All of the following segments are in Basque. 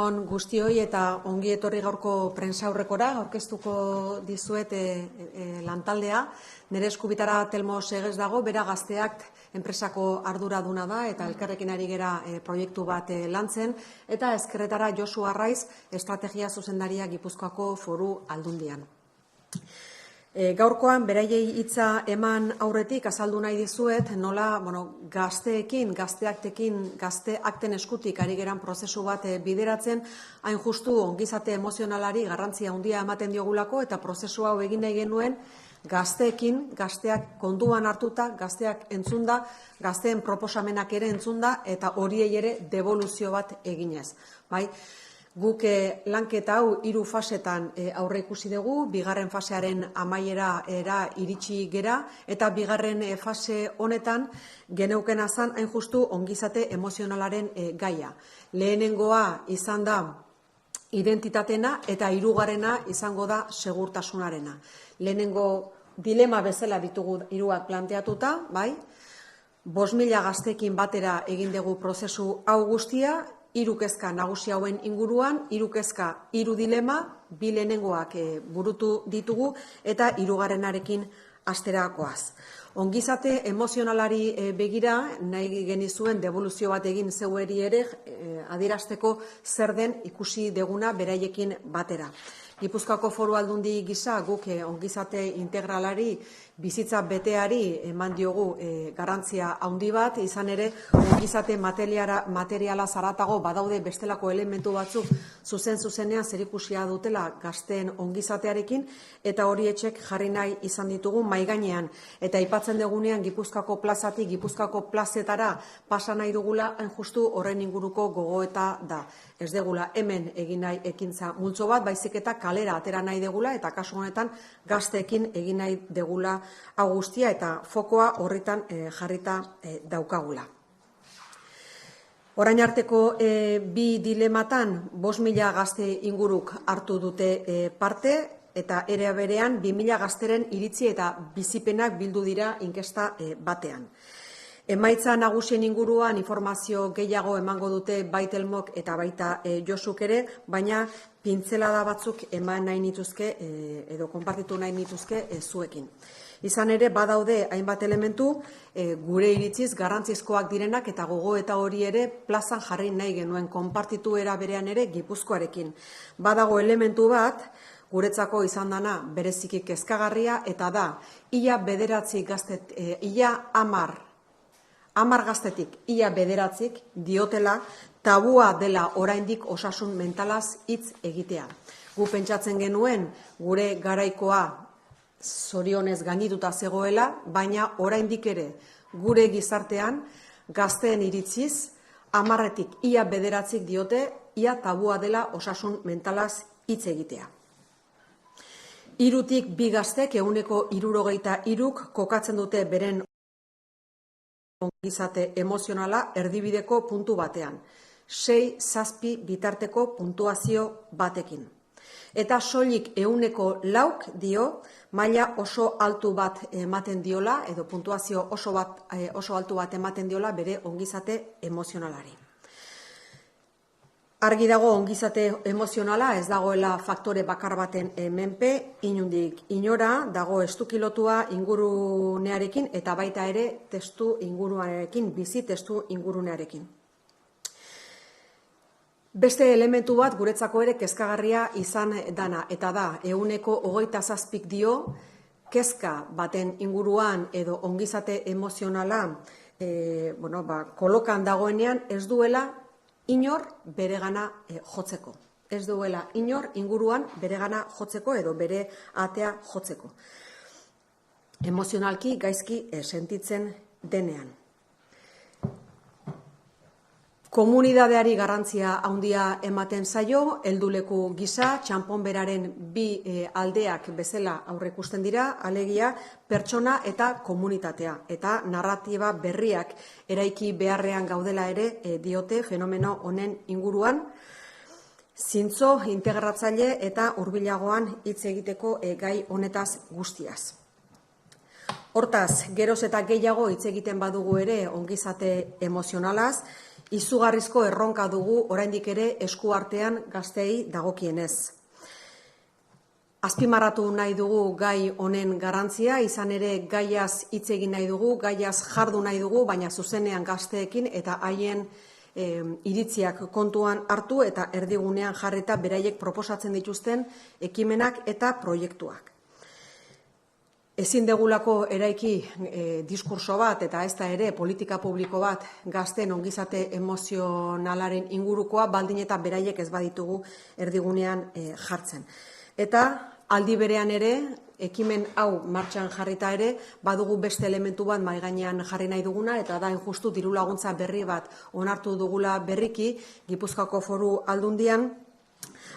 Guztioi eta ongi etorri gaurko prentsaurrekora, aurkeztuko dizuet lantaldea. Nire eskubitara Telmo Segez dago, bera Gazteak enpresako arduraduna da eta elkarrekin ari gera proiektu bat lantzen, eta ezkerretara Josu Arraiz, estrategia zuzendaria Gipuzkoako Foru Aldundian. Gaurkoan, beraiei hitza eman aurretik azaldu nahi dizuet, nola gazteekin, gazteakten eskutik ari geran prozesu bat bideratzen, hain justu ongizate emozionalari garrantzia handia ematen diogulako, eta prozesu hau egin nahi genuen gazteekin, gazteak konduan hartuta, gazteak entzunda, gazteen proposamenak ere entzunda, eta horiei ere devoluzio bat eginez. Guk lanketa hau 3 fasetan aurre ikusi dugu, bigarren fasearen amaiera iritsi gera, eta bigarren fase honetan geneukena zan hain justu ongizate emozionalaren gaia. Lehenengoa izan da identitatena eta hirugarrena izango da segurtasunarena. Lehenengo dilema bezala ditugu hiruak planteatuta, 5.000 gazteekin batera egin dugu prozesu hau guztia, 3 kezka nagusi hauen inguruan, 3 kezka, 3 dilema, 2 lehenengoak burutu ditugu eta 3. asterakoaz. Ongizate emozionalari begira, nahi genizuen devoluzio bat egin zeueri ere adierazteko zer den ikusi deguna beraiekin batera. Gipuzkoako Foru Aldundi gisa guk ongizate integralari, bizitza beteari eman diogu garrantzia handi bat, izan ere ongizate materiala zaratago badaude bestelako elementu batzuk zuzenean zerikusia dutela gazteen ongizatearekin, eta horietxek jarri nahi izan ditugu mahai gainean. Eta aipatzen dugunean Gipuzkoako plazatik Gipuzkoako plazetara pasa nahi dugula, hain justu horren inguruko gogoeta da. Ez degula hemen egin nahi ekintza multzo bat, baizik eta kalera atera nahi degula, eta kasu honetan gazteekin egin nahi degula hau guztia, eta fokoa horretan jarrita daukagula. Orain arteko 2 dilematan 5.000 gazte inguruk hartu dute parte, eta ere berean 2.000 gazteren iritzi eta bizipenak bildu dira inkesta batean. Emaitza nagusien inguruan informazio gehiago emango dute bai Telmok eta baita Josuk ere, baina pintzelada batzuk eman nahi nituzke edo konpartitu nahi nituzke zuekin. Izan ere, badaude hainbat elementu gure iritziz garrantzizkoak direnak, eta gogoeta hori ere plazan jarri nahi genuen konpartitu era berean ere Gipuzkoarekin. Badago elementu bat, guretzako izan dana bereziki kezkagarria, eta da, ia 10 gaztetik, ia 9 diotela tabua dela oraindik osasun mentalaz hitz egitea. Gu pentsatzen genuen gure garaikoa zorionez gaindituta zegoela, baina oraindik ere gure gizartean gazteen iritziz 10tik ia 9 diote ia tabua dela osasun mentalaz hitz egitea. 3tik 2 gaztek 63% kokatzen dute beren ongizate emozionala erdibideko puntu batean, 6-7 bitarteko puntuazio batekin. Eta soilik 4% dio maila oso altu bat ematen diola, edo puntuazio oso altu bat ematen diola bere ongizate emozionalari. Argi dago ongizate emozionala ez dagoela faktore bakar baten menpe, inondik inora, dago estukilotua ingurunearekin eta baita ere testu ingurunearekin, bizi testu ingurunearekin. Beste elementu bat guretzako ere kezkagarria izan dana, eta da 27% dio kezka baten inguruan edo ongizate emozionala kolokan dagoenean ez duela inor beregana jotzeko. Ez duela inor inguruan beregana jotzeko edo bere atea jotzeko. Emozionalki gaizki sentitzen denean. Komunidadeari garrantzia handia ematen zaio, helduleku gisa, txanponberaren 2 aldeak bezala aurreikusten dira, alegia pertsona eta komunitatea, eta narratiba berriak eraiki beharrean gaudela ere diote fenomeno honen inguruan, zintzo integratzaile eta hurbilagoan hitz egiteko gai honetaz guztiaz. Hortaz, geroz eta gehiago hitz egiten badugu ere ongizate emozionalaz, izugarrizko erronka dugu oraindik ere eskuartean gazteei dagokienez. Azpimarratu nahi dugu gai honen garrantzia, izan ere gaiaz hitz egin nahi dugu, gaiaz jardu nahi dugu, baina zuzenean gazteekin eta haien iritziak kontuan hartu eta erdigunean jarrita beraiek proposatzen dituzten ekimenak eta proiektuak. Ezin degulako eraiki diskurso bat eta ez da ere politika publiko bat gazteen ongizate emozionalaren ingurukoa, baldin eta beraiek ez baditugu erdigunean jartzen. Eta aldi berean ere, ekimen hau martxan jarrita ere, badugu beste elementu bat mahai gainean jarri nahi duguna, eta da justu diru laguntza berri bat onartu dugula berriki, Gipuzkoako Foru Aldundian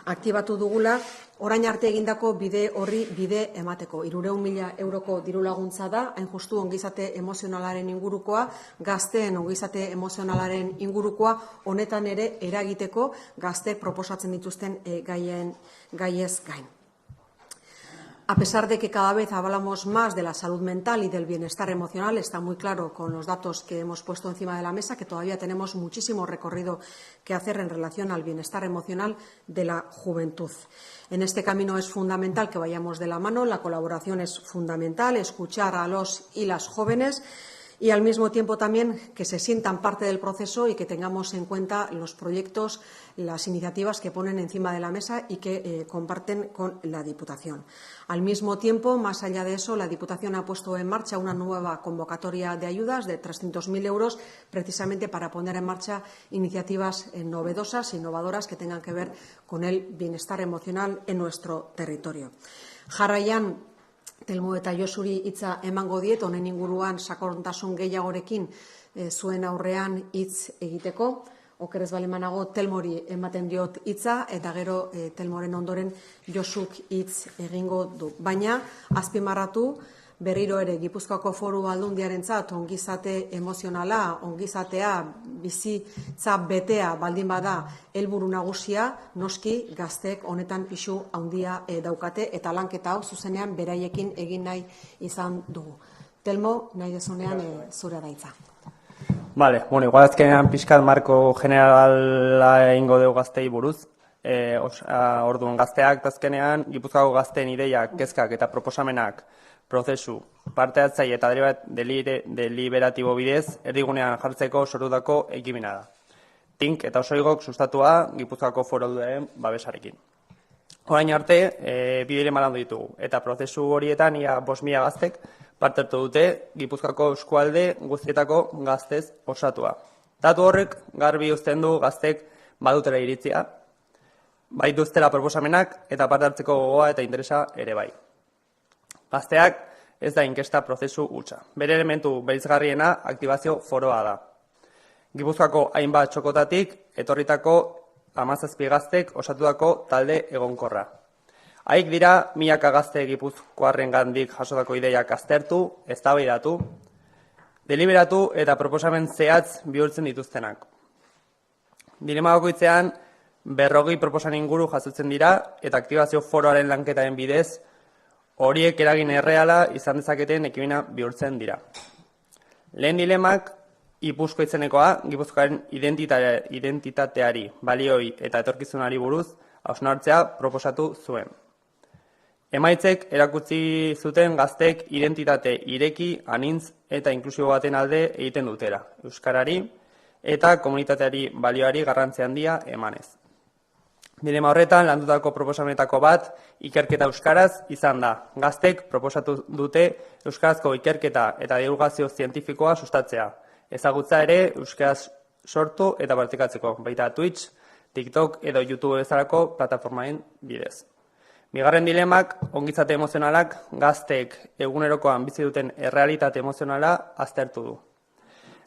aktibatu dugula, orain arte egindako bide horri bide emateko. 300.000 euroko diru laguntza da, hain justu ongizate emozionalaren ingurukoa, gazteen ongizate emozionalaren ingurukoa, honetan ere eragiteko gazteek proposatzen dituzten gaiez gain. A pesar de que cada vez hablamos más de la salud mental y del bienestar emocional, está muy claro con los datos que hemos puesto encima de la mesa que todavía tenemos muchísimo recorrido que hacer en relación al bienestar emocional de la juventud. En este camino es fundamental que vayamos de la mano, la colaboración es fundamental, escuchar a los y las jóvenes y al mismo tiempo también que se sientan parte del proceso y que tengamos en cuenta los proyectos, las iniciativas que ponen encima de la mesa y que comparten con la Diputación. Al mismo tiempo, más allá de eso, la Diputación ha puesto en marcha una nueva convocatoria de ayudas de 300.000 euros precisamente para poner en marcha iniciativas novedosas, innovadoras que tengan que ver con el bienestar emocional en nuestro territorio. Jarraian, Telmo eta Josuri hitza emango diet, honen inguruan sakontasun gehiagorekin zuen aurrean hitz egiteko. Okerez balemanago Telmori ematen diot hitza eta gero Telmoren ondoren Josuk hitz egingo du. Baina azpimarratu berriro ere Gipuzkoako Foru Aldundiarentzat ongizate emozionala, ongizatea, bizitza betea baldin bada helburu nagusia, noski gazteek honetan pisu handia daukate eta lanketa hau zuzenean beraiekin egin nahi izan dugu. Telmo, nahi dezunean zure da hitza. Vale, igual azkenean pixkat marko generala egingo dugu gaztei buruz. Orduan gazteak azkenean Gipuzkoako gazteen ideiak, kezkak eta proposamenak prozesu, parte hartzaile eta deliberatibo bidez erdigunean jartzeko sortutako ekimena da. Tink eta Osoigok sustatua Gipuzkoako Foru Aldundiaren babesarekin. Orain arte, bidere malandu ditugu, eta prozesu horietan ia 5.000 gaztek parte hartu dute Gipuzkoako eskualde guztietako gaztez osatua. Datu horrek garbi uzten du gaztek badutela iritzia, baituztela proposamenak eta parte hartzeko gogoa eta interesa ere bai. Gazteak ez da inkesta prozesu hutsa. Bere elementu bereizgarriena aktibazio foroa da. Gipuzkoako hainbat txokotatik etorritako 17 gaztek osatutako talde egonkorra. Haik dira milaka gazte Gipuzkoarrengandik jasotako ideiak aztertu, eztabaidatu, deliberatu eta proposamen zehatz bihurtzen dituztenak. Dilema bakoitzean 40 proposamen inguru jasotzen dira eta aktibazio foroaren lanketaren bidez horiek eragin erreala izan dezaketen ekimena bihurtzen dira. Lehen dilemak Ipuzko izenekoa Gipuzkoaren identitateari, balioi eta etorkizunari buruz hausnartzea proposatu zuen. Emaitzek erakutsi zuten gazteek identitate ireki, anintz eta inklusibo baten alde egiten dutera, euskarari eta komunitateari balioari garrantzi handia emanez. Dilema horretan landutako proposamenetako bat ikerketa euskaraz izan da. Gaztek proposatu dute euskarazko ikerketa eta divulgazio zientifikoa sustatzea. Ezagutza ere euskaraz sortu eta praktikatzeko, baita Twitch, TikTok edo YouTube bezalako plataformaen bidez. Bigarren dilemak ongizate emozionalak gazteek egunerokoan bizi duten errealitate emozionala aztertu du.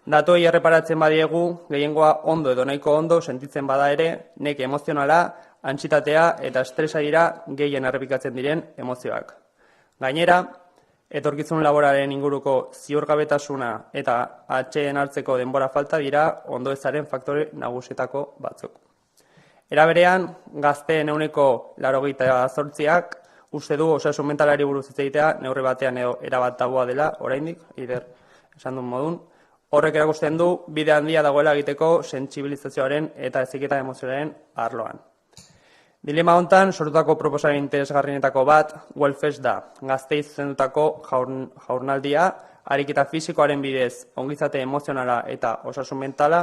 Datuei erreparatzen badiegu, gehiengoa ondo edo nahiko ondo sentitzen bada ere, neke emozionala, antsitatea eta estresa dira gehien errepikatzen diren emozioak. Gainera, etorkizun laboraren inguruko ziurgabetasuna eta atseden hartzeko denbora falta dira ondoezaren faktore nagusietako batzuk. Era berean, gazteen ehuneko 88ak uste du osasun mentalari buruz hitz egitea neurri batean edo erabat tabua dela oraindik, esan duen modun, Horrek erakusten du bide handia dagoela egiteko sentsibilizazioaren eta heziketa emozionalen arloan. Dilema hontan sortutako proposamen interesgarrienetako bat Wellfest da. Gazteei zuzendutako jaurnaldia, ariketa fisikoaren bidez ongizate emozionala eta osasun mentala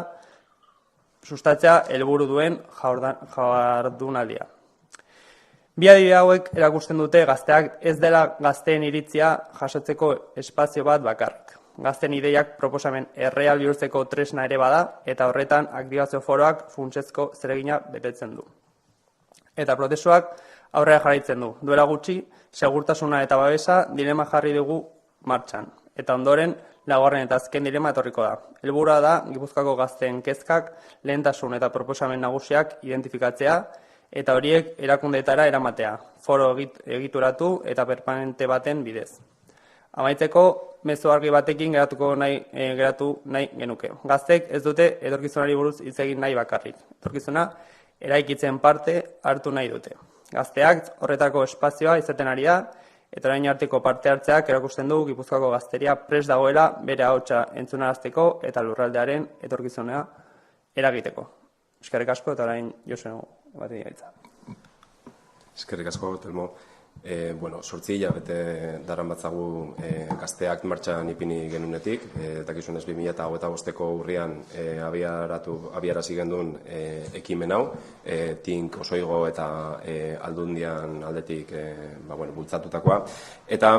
sustatzea helburu duen jardunaldia. Bi adibide hauek erakusten dute gazteak ez dela gazteen iritzia jasotzeko espazio bat bakarrik. Gazteen ideiak proposamen erreal bihurtzeko tresna ere bada eta horretan aktibazio foroak funtsezko zeregina betetzen du. Eta prozesuak aurrera jarraitzen du. Duela gutxi, segurtasuna eta babesa dilema jarri dugu martxan. Eta ondoren, laugarren eta azken dilema etorriko da. Helburua da, Gipuzkoako gazteen kezkak, lehentasun eta proposamen nagusiak identifikatzea, eta horiek erakundeetara eramatea, foro egituratu eta permanente baten bidez. Amaitzeko, mezu argi batekin geratu nahi genuke. Gaztek ez dute etorkizunari buruz hitz egin nahi bakarrik. Etorkizuna, eraikitzen parte hartu nahi dute. Gazteak horretako espazioa izaten ari da, eta orain arteko parte hartzeak erakusten du Gipuzkoako gazteria prest dagoela bere ahotsa entzunarazteko eta lurraldearen etorkizuna eragiteko. Eskerrik asko eta orain Josune bati gaitza. Eskerrik asko, Telmo. 8 hilabete daran batzagu gazteak martxan ipini genunetik, dakizunez 2025ko urrian abiarazi gendun ekimen hau, Tink Osoigo eta Aldundian aldetik bultzatutakoa, eta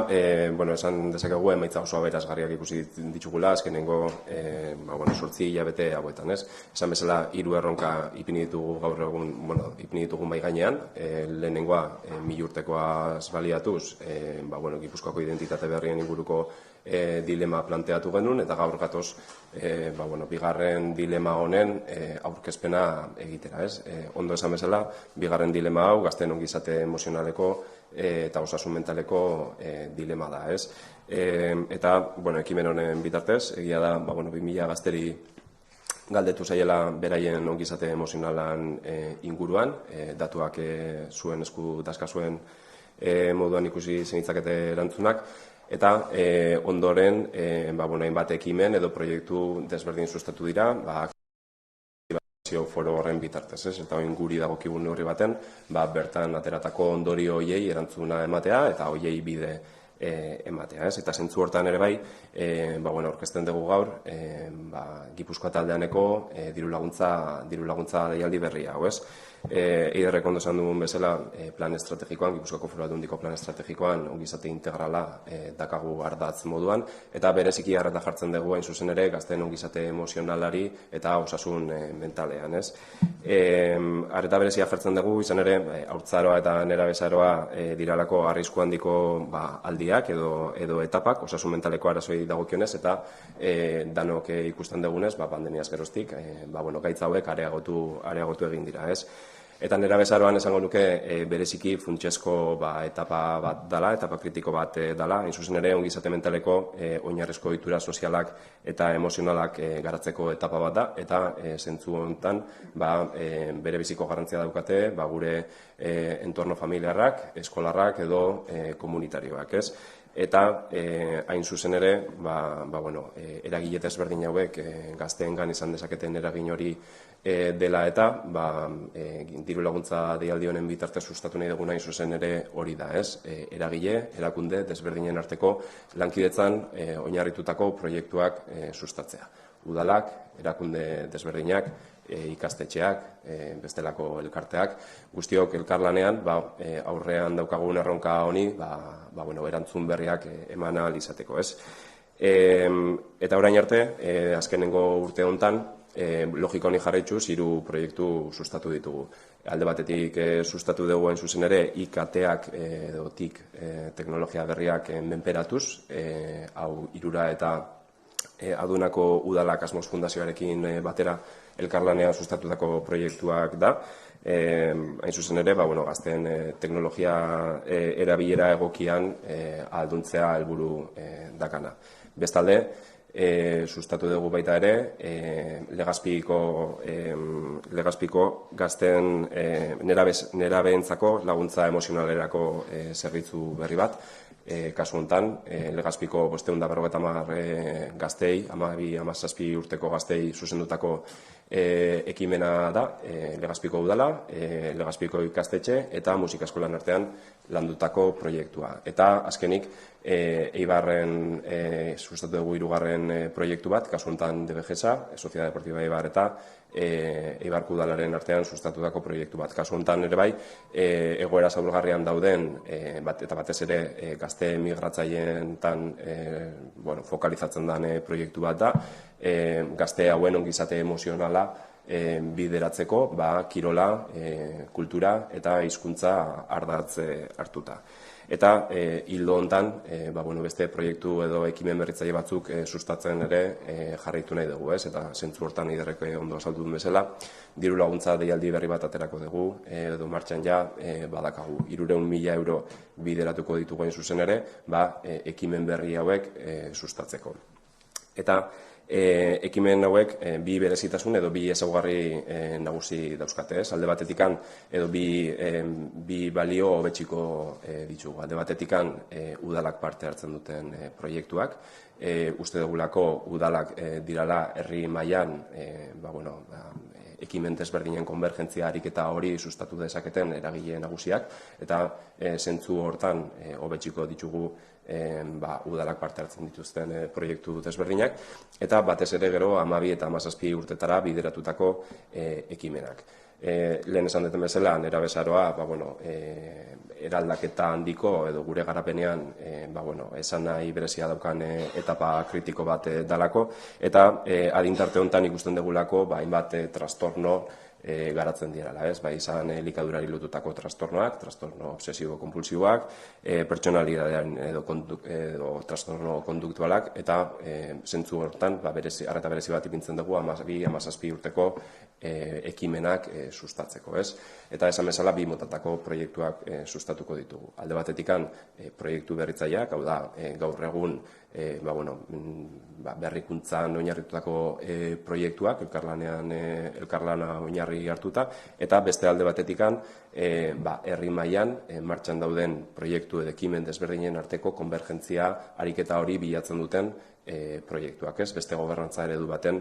esan dezakegu emaitza oso aberasgarriak ikusi ditugula azkenengo 8 hilabete hauetan, ez? Esan bezala 3 erronka ipini ditugu gaur egun, ipini ditugu mahai gainean, lehenengoa 1000 urtekoa baliatuz, Gipuzkoako identitate berrien inguruko dilema planteatu genuen, eta gaur gatoz, bigarren dilema honen aurkezpena egitera, ez? Ondo esan bezala, bigarren dilema hau, gazteen ongizate emozionaleko eta osasun mentaleko dilema da, ez? Eta, ekimen honen bitartez, egia da, 2000 gazteri galdetu zaiela beraien ongizate emozionalan inguruan, datuak zuen esku dazkazuen moduan ikusi zenitzakete erantzunak, eta ondoren hainbat ekimen edo proiektu desberdin sustatu dira, aktibazio foro horren bitartez, eta oin guri dagokigun neurri baten, bertan ateratako ondorio hoiei erantzuna ematea eta hoiei bide ematea, ez? Eta zentzu hortan ere bai, aurkezten dugu gaur, Gipuzkoa taldeaneko diru laguntza deialdi berria, hau ez? Eiderrek ondo esan dugun bezala, plan estrategikoan, Gipuzkoako Foru Aldundiko plan estrategikoan ongizate integrala dakagu ardatz moduan, eta bereziki arreta jartzen dugu hain zuzen ere gazteen ongizate emozionalari eta osasun mentalean, ez? Arreta berezia jartzen dugu, izan ere, haurtzaroa eta nerabezaroa diralako arrisku handiko aldiak edo etapak, osasun mentaleko arazoi dagokionez, eta danok ikusten dugunez, pandemiaz geroztik, gaitz hauek areagotu egin dira, ez? Eta nerabezaroan esango nuke bereziki funtsezko etapa bat dela, etapa kritiko bat dela, hain zuzen ere ongizate mentaleko oinarrizko ohitura sozialak eta emozionalak garatzeko etapa bat da, eta zentzu honetan bere biziko garrantzia daukate gure entorno familiarrak, eskolarrak edo komunitarioak, ez? Eta hain zuzen ere, eragile desberdin hauek gazteengan izan dezaketen eragin hori dela eta diru laguntza deialdi honen bitartez sustatu nahi dugun hain zuzen ere hori da, ez? Eragile, erakunde desberdinen arteko lankidetzan oinarritutako proiektuak sustatzea. Udalak, erakunde desberdinak, ikastetxeak, bestelako elkarteak, guztiok elkarlanean aurrean daukagun erronka honi erantzun berriak eman ahal izateko, ez? Eta orain arte, azkenengo urte hontan, logika honi jarraituz 3 proiektu sustatu ditugu. Alde batetik sustatu dugu hain zuzen ere IKT-ak edo TIC teknologia berriak menperatuz, hau Irura eta Adunako Udalak Asmoz Fundazioarekin batera elkarlanean sustatutako proiektuak da. Hain zuzen ere, gazteen teknologia erabilera egokian ahalduntzea helburu dakana. Bestalde, sustatu dugu baita ere, Legazpiko gazten nerabeentzako laguntza emozionalerako zerbitzu berri bat. Kasu honetan, Legazpiko 550 gaztei, 12-17 urteko gaztei zuzendutako ekimena da, Legazpiko udala, Legazpiko ikastetxe eta musika eskolan artean landutako proiektua. Eta azkenik, Eibarren sustatu dugu 3. proiektu bat, kasu honetan DBGESA, Sociedad Deportiva Eibar eta Eibarko udalaren artean sustatutako proiektu bat. Kasu honetan ere bai, egoera zaurgarrian dauden, eta batez ere gazte migratzaileentan fokalizatzen den proiektu bat da, gazte hauen ongizate emozionala bideratzeko, kirola, kultura eta hizkuntza ardatz hartuta. Eta hildo hontan, beste proiektu edo ekimen berritzaile batzuk sustatzen ere jarraitu nahi dugu, eta zentzu hortan Iderrek ondo azaldu duen bezala, diru laguntza deialdi berri bat aterako dugu, edo martxan ja badakagu 300.000 euro bideratuko ditugu hain zuzen ere, ekimen berri hauek sustatzeko. Eta ekimen hauek bi berezitasun edo bi ezaugarri nagusi dauzkate. Alde batetikan edo bi balio hobetsiko ditugu. Alde batetikan udalak parte hartzen duten proiektuak. Uste dugulako udalak dirala herri mailan ekimen desberdinen konbergentzia ariketa hori sustatu dezaketen eragile nagusiak, eta zentzu hortan hobetsiko ditugu udalak parte hartzen dituzten proiektu desberdinak, eta batez ere gero 12 eta 17 urtetara bideratutako ekimenak. Lehen esan duten bezala, nerabezaroa eraldaketa handiko edo gure garapenean esan nahi berezia daukan etapa kritiko bat dalako, eta adintarte honetan ikusten dugulako hainbat trastorno garatzen direla, izan elikadurari lotutako trastornoak, trastorno obsesibo-kompulsiboak, pertsonalidadean edo trastorno konduktualak, eta zentzu hortan arreta berezi bat ipintzen dugu 12-17 urteko ekimenak sustatzeko. Eta esan bezala bi motatako proiektuak sustatuko ditugu. Alde batetikan proiektu berritzaileak, hau da, gaur egun berrikuntzan oinarritutako proiektuak, elkarlana oinarri hartuta, eta beste alde batetikan herri mailan martxan dauden proiektu edo ekimen desberdinen arteko konbergentzia ariketa hori bilatzen duten proiektuak, beste gobernantza eredu baten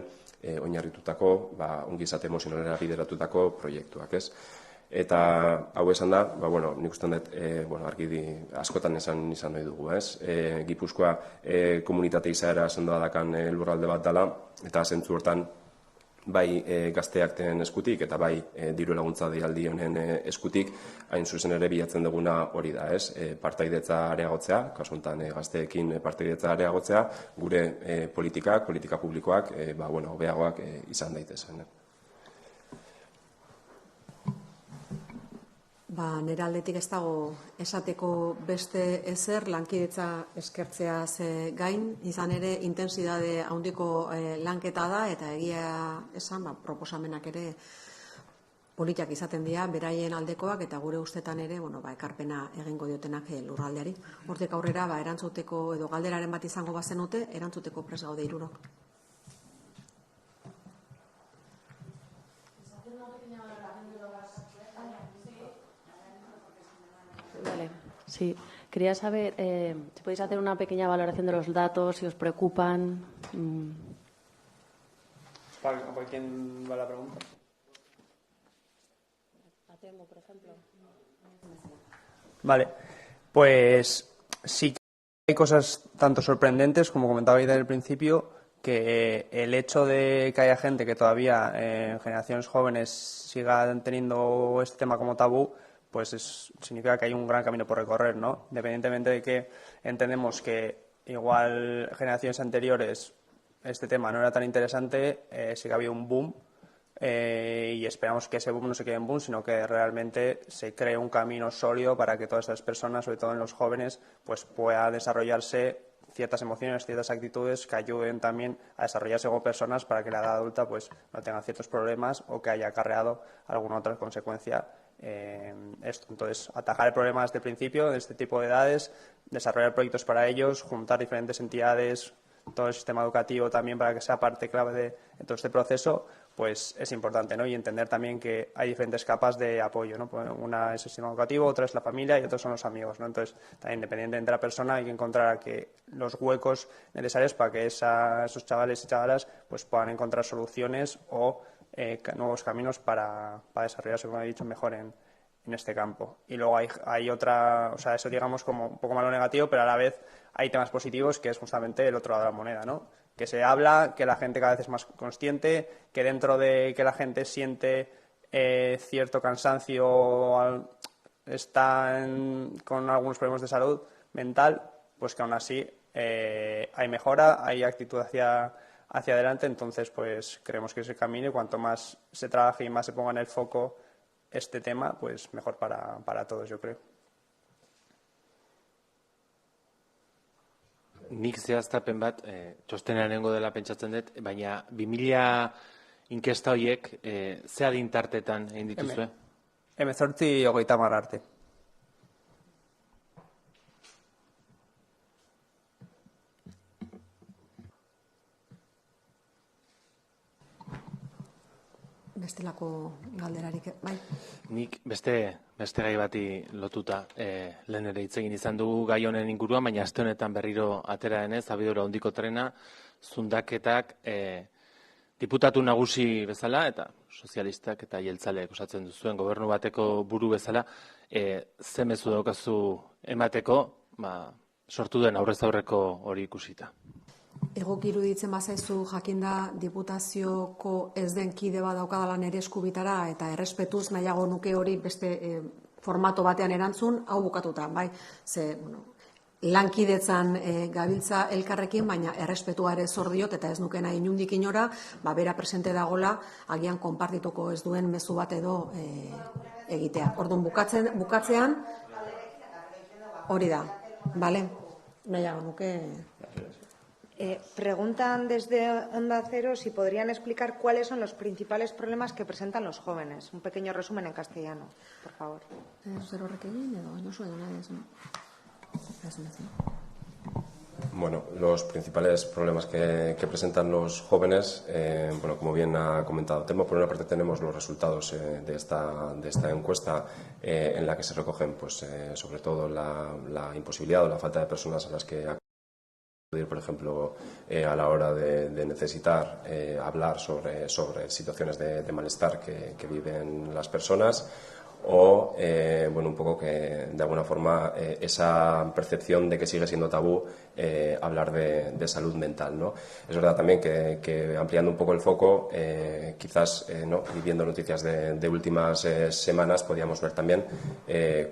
oinarritutako, ongizate emozionalera bideratutako proiektuak, Eta hau esan da, nik uste dut, argi askotan esan nahi dugu, Gipuzkoa komunitate izaera sendoa dakan lurralde bat dela, eta zentzu hortan bai gazteakten eskutik eta bai diru laguntza deialdi honen eskutik, hain zuzen ere bilatzen duguna hori da, partaidetza areagotzea, kasu honetan gazteekin partaidetza areagotzea, gure politika publikoak hobeagoak izan daitezen. Nire aldetik ez dago esateko beste ezer, lankidetza eskertzeaz gain, izan ere intensidade handiko lanketa da, eta egia esan, proposamenak ere politak izaten dira, beraien aldekoak, eta gure ustetan ere, ekarpena egingo diotenak lurraldeari. Hortik aurrera, erantzuteko edo galderaren bat izango bazenute, erantzuteko prest gaude hirurok. Vale, sí. Quería saber si podéis hacer una pequeña valoración de los datos, si os preocupan. ¿Para quién va la pregunta? A Temo, por ejemplo. Vale, pues sí que hay cosas tanto sorprendentes, como comentaba desde el principio, que el hecho de que haya gente que todavía en generaciones jóvenes sigan teniendo este tema como tabú, pues significa que hay un gran camino por recorrer, ¿no? Independientemente de que entendemos que igual generaciones anteriores este tema no era tan interesante, sí que ha habido un boom y esperamos que ese boom no se quede en boom, sino que realmente se cree un camino sólido para que todas estas personas, sobre todo en los jóvenes, pues pueda desarrollarse ciertas emociones, ciertas actitudes que ayuden también a desarrollarse como personas para que la edad adulta pues no tenga ciertos problemas o que haya acarreado alguna otra consecuencia esto. Entonces, atajar el problema desde el principio, de este tipo de edades, desarrollar proyectos para ellos, juntar diferentes entidades, todo el sistema educativo también para que sea parte clave de todo este proceso, pues es importante, ¿no? Y entender también que hay diferentes capas de apoyo, ¿no? Pues una es el sistema educativo, otra es la familia y otros son los amigos, ¿no? Entonces, también independientemente de la persona hay que encontrar los huecos necesarios para que esos chavales y chavalas pues puedan encontrar soluciones o nuevos caminos para desarrollarse, como he dicho, mejor en este campo. Y luego hay otra, o sea, eso digamos como un poco malo negativo, pero a la vez hay temas positivos que es justamente el otro lado de la moneda, ¿no? Que se habla, que la gente cada vez es más consciente, que dentro de que la gente siente cierto cansancio, con algunos problemas de salud mental, pues que aún así hay mejora, hay actitud hacia adelante, entonces pues creemos que ese camino y cuanto más se trabaje y más se ponga en el foco este tema, pues mejor para todos, yo creo. Nik zehaztapen bat, txostenean nengo dela pentsatzen dut, baina 2000 inkesta horiek ze adintartetan egin dituzue? 18-30 arte. Bestelako galderarik, bai. Nik beste gai bati lotuta lehen ere hitz egin izan dugu gai honen inguruan, baina aste honetan berriro atera denez, abiadura handiko trena, zundaketak diputatu nagusi bezala, eta sozialistak eta jeltzaleek osatzen duzuen gobernu bateko buru bezala, ze mezu daukazu emateko, sortu den aurrez aurreko hori ikusita. Egoki iruditzen bazaizu jakinda diputazioko ez den kide bat daukadala nere eskubitara eta errespetuz nahiago nuke hori beste formato batean erantzun, hau bukatuta, bai? Ze, lankidetzan gabiltza elkarrekin, baina errespetua ere zor diot eta ez nukena inundik inora, bera presente dagola, agian konpartituko ez duen mezu bat edo egitea. Orduan bukatzean, hori da, bale? Nahiago nuke... Preguntan desde Onda Cero si podrían explicar cuáles son los principales problemas que presentan los jóvenes. Un pequeño resumen en castellano, por favor. Bueno, los principales problemas que presentan los jóvenes, bueno, como bien ha comentado Telmo, por una parte tenemos los resultados de esta encuesta en la que se recogen, pues, sobre todo la imposibilidad o la falta de personas a las que por ejemplo, a la hora de necesitar hablar sobre situaciones de malestar que viven las personas o, bueno, un poco que de alguna forma esa percepción de que sigue siendo tabú hablar de salud mental, ¿no? Es verdad también que ampliando un poco el foco, quizás ¿no? Y viendo noticias de últimas semanas, podíamos ver también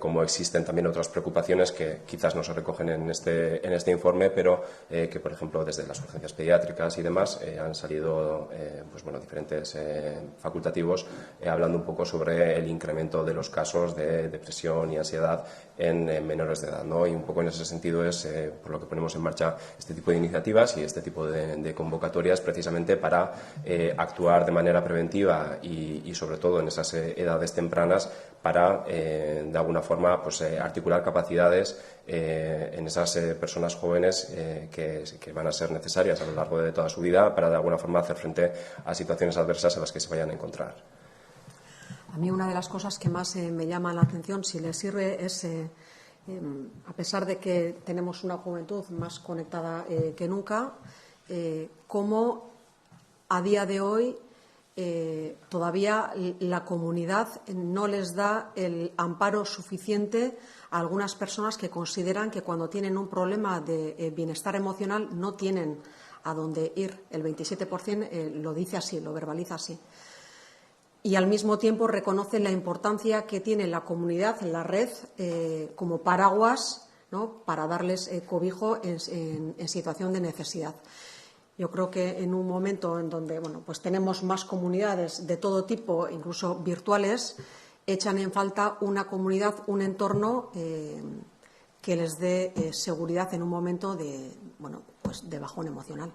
cómo existen también otras preocupaciones que quizás no se recogen en este informe, pero que, por ejemplo, desde las urgencias pediátricas y demás han salido pues, bueno, diferentes facultativos hablando un poco sobre el incremento de los casos de depresión y ansiedad en menores de edad, ¿no? Y un poco en ese sentido es por lo que ponemos en marcha este tipo de iniciativas y este tipo de convocatorias precisamente para actuar de manera preventiva y sobre todo en esas edades tempranas para de alguna forma pues, articular capacidades en esas personas jóvenes que van a ser necesarias a lo largo de toda su vida para de alguna forma hacer frente a situaciones adversas a las que se vayan a encontrar. A mí una de las cosas que más me llama la atención, si les sirve, es, a pesar de que tenemos una juventud más conectada que nunca, cómo a día de hoy todavía la comunidad no les da el amparo suficiente a algunas personas que consideran que cuando tienen un problema de bienestar emocional no tienen a dónde ir. El 27% lo dice así, lo verbaliza así. Y al mismo tiempo reconoce la importancia que tiene la comunidad, la red, como paraguas, ¿no? Para darles cobijo en situación de necesidad. Yo creo que en un momento en donde bueno, pues tenemos más comunidades de todo tipo, incluso virtuales, echan en falta una comunidad, un entorno que les dé seguridad en un momento de, bueno, pues de bajón emocional.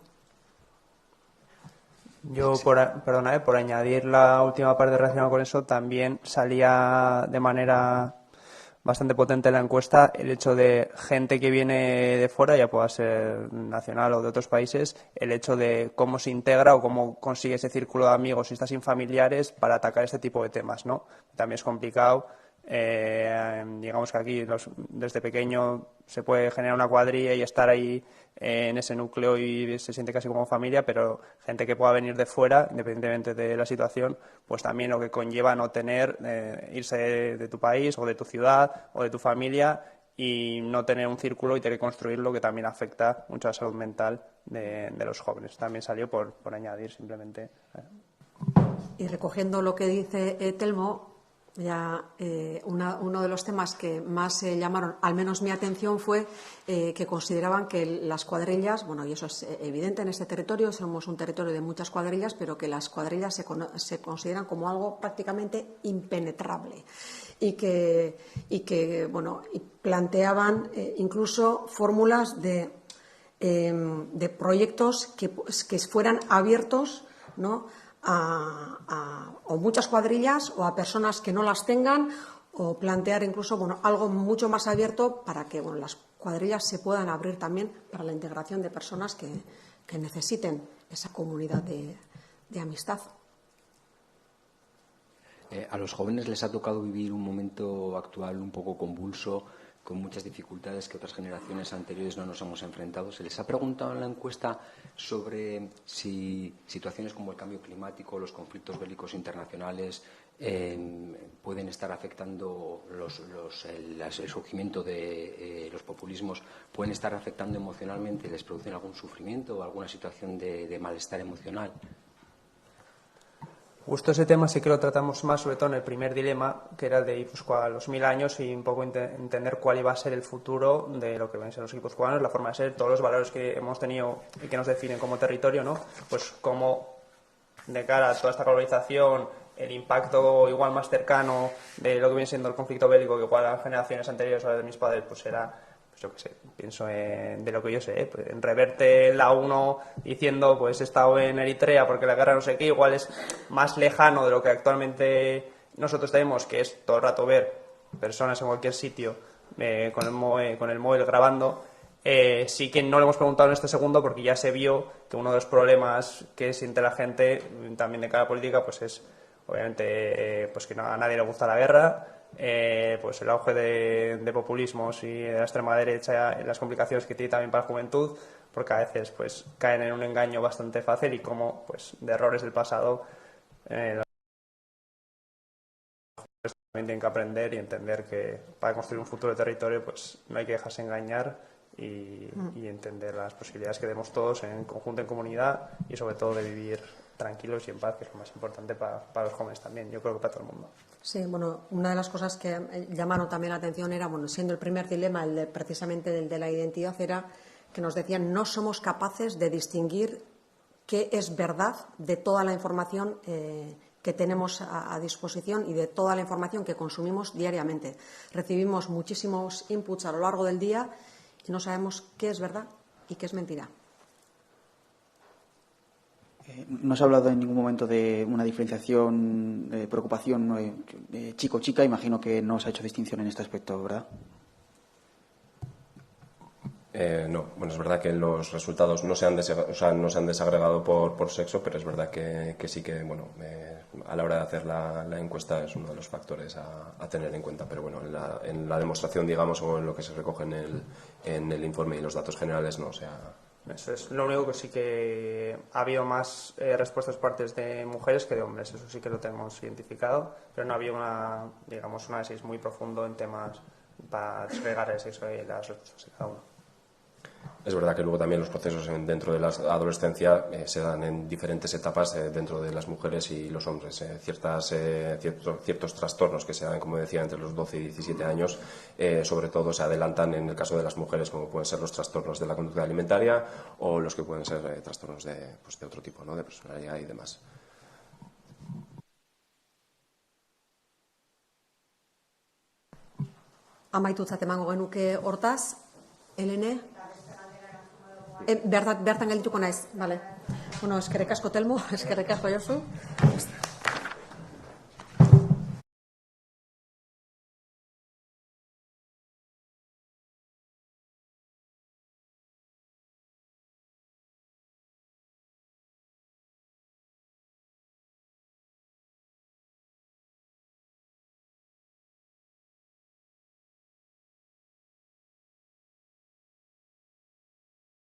Yo, por añadir la última parte relacionada con eso, también salía de manera bastante potente la encuesta el hecho de gente que viene de fuera, ya pueda ser nacional o de otros países, el hecho de cómo se integra o cómo consigue ese círculo de amigos y está sin familiares para atacar este tipo de temas, ¿no? También es complicado. Digamos que aquí desde pequeño se puede generar una cuadrilla y estar ahí en ese núcleo y se siente casi como familia, pero gente que pueda venir de fuera, independientemente de la situación, pues también lo que conlleva no tener, irse de tu país o de tu ciudad o de tu familia y no tener un círculo y tener que construirlo, que también afecta mucho a la salud mental de los jóvenes. También salió por añadir simplemente. Y recogiendo lo que dice Telmo, ya uno de los temas que más llamaron, al menos mi atención, fue que consideraban que las cuadrillas, bueno, y eso es evidente en este territorio, somos un territorio de muchas cuadrillas, pero que las cuadrillas se consideran como algo prácticamente impenetrable y que bueno, y planteaban incluso fórmulas de proyectos que fueran abiertos, ¿no?, o muchas cuadrillas o a personas que no las tengan, o plantear incluso, bueno, algo mucho más abierto para que, bueno, las cuadrillas se puedan abrir también para la integración de personas que necesiten esa comunidad de amistad. A los jóvenes les ha tocado vivir un momento actual un poco convulso, con muchas dificultades que otras generaciones anteriores no nos hemos enfrentado. Se les ha preguntado en la encuesta sobre si situaciones como el cambio climático, los conflictos bélicos internacionales pueden estar afectando el surgimiento de los populismos, pueden estar afectando emocionalmente, les producen algún sufrimiento o alguna situación de malestar emocional. Justo ese tema sí que lo tratamos más, sobre todo en el primer dilema, que era el de Guipúzcoa a los 1000 años y un poco entender cuál iba a ser el futuro de lo que ven a ser los guipuzcoanos, la forma de ser, todos los valores que hemos tenido y que nos definen como territorio, ¿no? Pues cómo de cara a toda esta globalización, el impacto igual más cercano de lo que viene siendo el conflicto bélico, que igual a generaciones anteriores a las de mis padres, pues era, pues yo qué sé, pienso de lo que yo sé, pues en Reverte la 1 diciendo pues he estado en Eritrea porque la guerra no sé qué, igual es más lejano de lo que actualmente nosotros tenemos, que es todo el rato ver personas en cualquier sitio con el móvil grabando. Sí que no le hemos preguntado en este segundo porque ya se vio que uno de los problemas que siente la gente también de cara a política pues es obviamente pues que a nadie le gusta la guerra, pues el auge de populismos y de la extrema derecha, las complicaciones que tiene también para la juventud, porque a veces pues caen en un engaño bastante fácil y como pues de errores del pasado los jóvenes también tienen que aprender y entender que para construir un futuro de territorio pues no hay que dejarse engañar y entender las posibilidades que tenemos todos en conjunto, en comunidad, y sobre todo de vivir tranquilos y en paz, que es lo más importante para los jóvenes también, yo creo que para todo el mundo. Sí, bueno, una de las cosas que llamaron también la atención era, bueno, siendo el primer dilema, precisamente el de la identidad, era que nos decían no somos capaces de distinguir qué es verdad de toda la información que tenemos a disposición y de toda la información que consumimos diariamente. Recibimos muchísimos inputs a lo largo del día y no sabemos qué es verdad y qué es mentira. No se ha hablado en ningún momento de una diferenciación, preocupación chico-chica. Imagino que no se ha hecho distinción en este aspecto, ¿verdad? No, bueno, es verdad que los resultados no se han desagregado por sexo, pero es verdad que sí que, bueno, a la hora de hacer la encuesta es uno de los factores a tener en cuenta. Pero bueno, en la demostración, digamos, o en lo que se recoge en el informe y los datos generales, no, o sea. Eso es lo único que sí que ha habido más respuestas por parte de mujeres que de hombres, eso sí que lo tenemos identificado, pero no había un análisis muy profundo en temas para despegar el sexo y las respuestas de cada uno. Es verdad que luego también los procesos dentro de la adolescencia se dan en diferentes etapas dentro de las mujeres y los hombres. Ciertos trastornos que se dan, como decía, entre los 12 y 17 años, sobre todo se adelantan en el caso de las mujeres, como pueden ser los trastornos de la conducta alimentaria o los que pueden ser trastornos de otro tipo, ¿no?, de personalidad y demás. Amaitutzat emango genuke hortaz, Helene? Bertan geldituko naiz, bale. Bueno, eskerrik asko Telmo, eskerrik asko Josu.